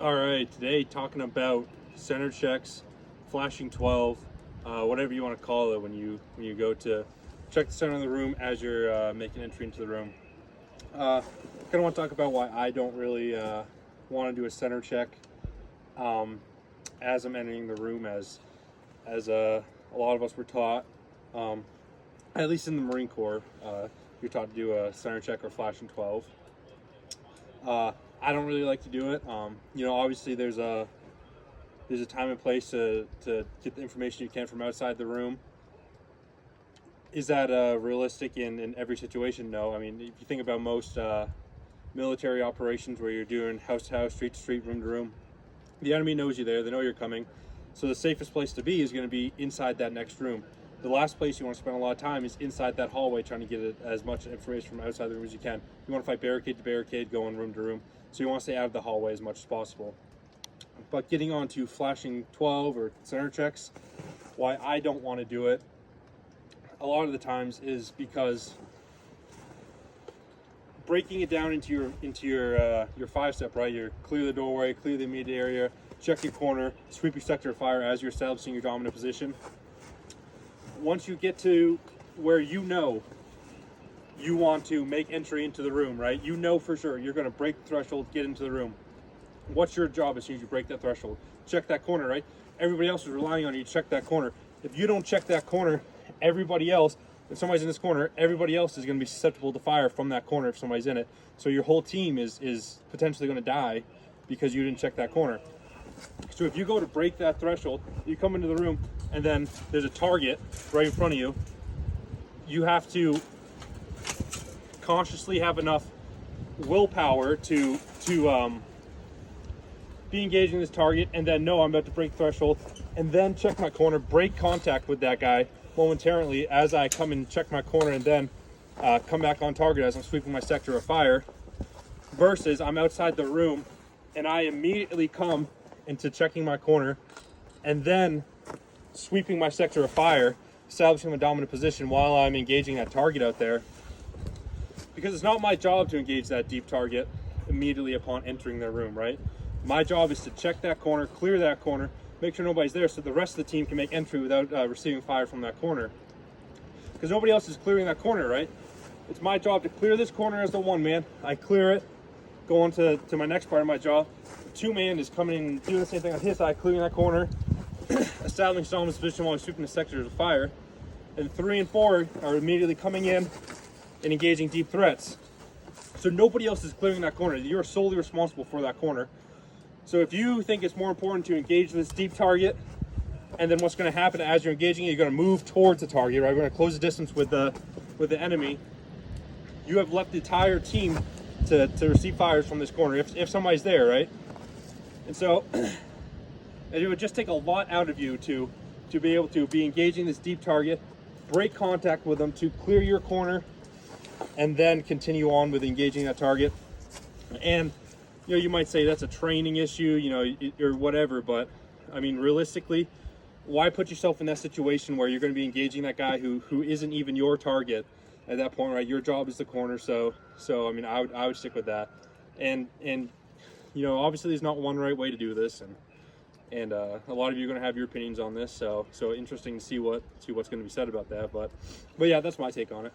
All right, today talking about center checks, flashing 12, whatever you want to call it when you go to check the center of the room as you're making entry into the room. Kind of want to talk about why I don't really want to do a center check as I'm entering the room, as a lot of us were taught, at least in the Marine Corps, you're taught to do a center check or flashing 12. I don't really like to do it. Obviously there's a time and place to get the information you can from outside the room. Is that realistic in every situation? No. I mean, if you think about most military operations where you're doing house to house, street to street, room to room, the enemy knows you there. They know you're coming. So the safest place to be is going to be inside that next room. The last place you want to spend a lot of time is inside that hallway, trying to get as much information from outside the room as you can. You want to fight barricade to barricade, going room to room. So you want to stay out of the hallway as much as possible. But getting on to flashing 12 or center checks, why I don't want to do it a lot of the times is because breaking it down into your 5-step, right? You clear the doorway, clear the immediate area, check your corner, sweep your sector of fire as you're establishing your dominant position. Once you get to where you want to make entry into the room, right? You know for sure you're going to break the threshold, get into the room. What's your job as soon as you break that threshold? Check that corner, right? Everybody else is relying on you to check that corner. If you don't check that corner, everybody else, if somebody's in this corner, everybody else is going to be susceptible to fire from that corner if somebody's in it. So your whole team is potentially going to die because you didn't check that corner. So if you go to break that threshold, you come into the room and then there's a target right in front of you, you have to consciously have enough willpower to be engaging this target, and then know I'm about to break threshold, and then check my corner, break contact with that guy momentarily as I come and check my corner, and then come back on target as I'm sweeping my sector of fire, versus I'm outside the room and I immediately come into checking my corner and then sweeping my sector of fire, establishing my dominant position while I'm engaging that target out there. Because it's not my job to engage that deep target immediately upon entering their room, right? My job is to check that corner, clear that corner, make sure nobody's there so the rest of the team can make entry without receiving fire from that corner. Because nobody else is clearing that corner, right? It's my job to clear this corner as the one man. I clear it, go on to my next part of my job. The 2-man is coming in and doing the same thing on his side, clearing that corner, establishing dominant position while he's sweeping the sectors of fire. And 3 and 4 are immediately coming in and engaging deep threats. So nobody else is clearing that corner. You're solely responsible for that corner. So if you think it's more important to engage this deep target, and then what's going to happen as you're engaging it, you're going to move towards the target, right? We're going to close the distance with the enemy. You have left the entire team to receive fires from this corner if somebody's there, right? And so it would just take a lot out of you to be able to be engaging this deep target, break contact with them to clear your corner, and then continue on with engaging that target. And you might say that's a training issue, or whatever, but I mean, realistically, why put yourself in that situation where you're going to be engaging that guy who isn't even your target at that point, right? Your job is the corner, so I mean, I would stick with that. And obviously there's not one right way to do this, and a lot of you are going to have your opinions on this, so interesting to see what's going to be said about that, but yeah, that's my take on it.